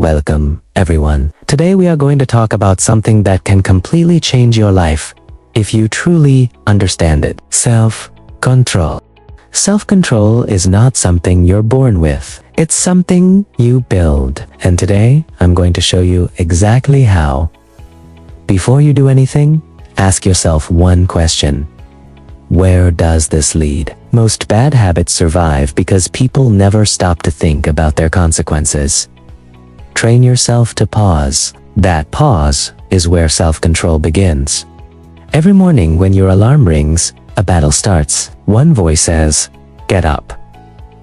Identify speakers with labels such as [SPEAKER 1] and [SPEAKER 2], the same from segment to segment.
[SPEAKER 1] Welcome, everyone. Today we are going to talk about something that can completely change your life if you truly understand it. Self-control. Self-control is not something you're born with. It's something you build. And today, I'm going to show you exactly how. Before you do anything, ask yourself one question. Where does this lead? Most bad habits survive because people never stop to think about their consequences. Train yourself to pause. That pause is where self-control begins. Every morning when your alarm rings, a battle starts. One voice says, "Get up."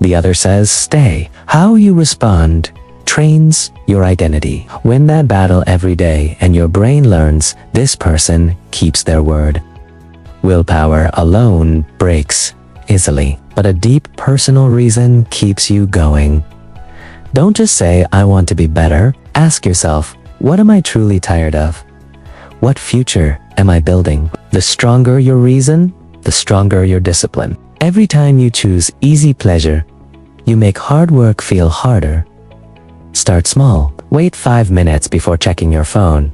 [SPEAKER 1] The other says, "Stay." How you respond trains your identity. Win that battle every day and your brain learns this person keeps their word. Willpower alone breaks easily, but a deep personal reason keeps you going. Don't just say, "I want to be better." Ask yourself, what am I truly tired of? What future am I building? The stronger your reason, the stronger your discipline. Every time you choose easy pleasure, you make hard work feel harder. Start small. Wait 5 minutes before checking your phone.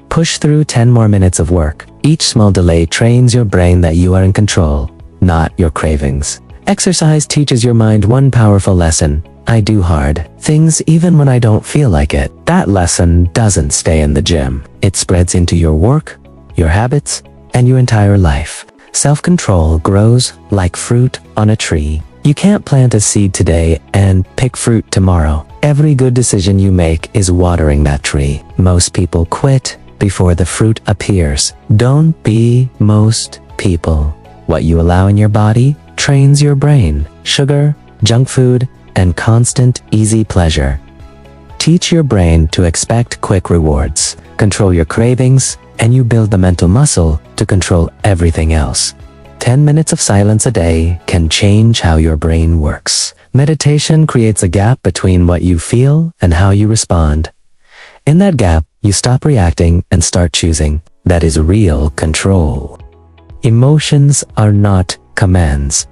[SPEAKER 1] Push through 10 more minutes of work. Each small delay trains your brain that you are in control, not your cravings. Exercise teaches your mind one powerful lesson. I do hard things even when I don't feel like it. That lesson doesn't stay in the gym. It spreads into your work, your habits, and your entire life. Self-control grows like fruit on a tree. You can't plant a seed today and pick fruit tomorrow. Every good decision you make is watering that tree. Most people quit before the fruit appears. Don't be most people. What you allow in your body trains your brain. Sugar, junk food, and constant, easy pleasure. Teach your brain to expect quick rewards. Control your cravings, and you build the mental muscle to control everything else. 10 minutes of silence a day can change how your brain works. Meditation creates a gap between what you feel and how you respond. In that gap, you stop reacting and start choosing. That is real control. Emotions are not commands.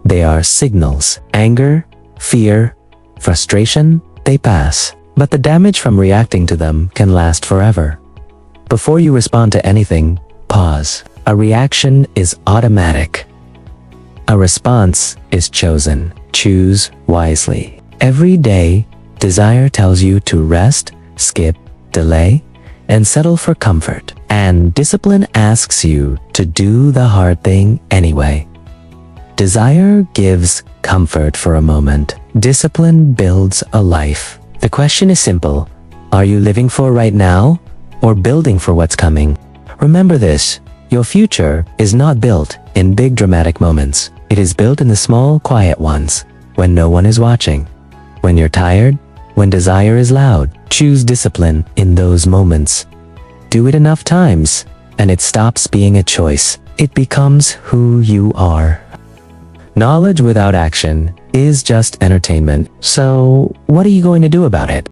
[SPEAKER 1] They are signals. Anger, fear, frustration, they pass. But the damage from reacting to them can last forever. Before you respond to anything, pause. A reaction is automatic. A response is chosen. Choose wisely. Every day, desire tells you to rest, skip, delay, and settle for comfort. And discipline asks you to do the hard thing anyway. Desire gives comfort for a moment. Discipline builds a life. The question is simple. Are you living for right now or building for what's coming? Remember this, your future is not built in big dramatic moments. It is built in the small, quiet ones, when no one is watching. When you're tired, when desire is loud, choose discipline in those moments. Do it enough times, and it stops being a choice. It becomes who you are. Knowledge without action is just entertainment. So, what are you going to do about it?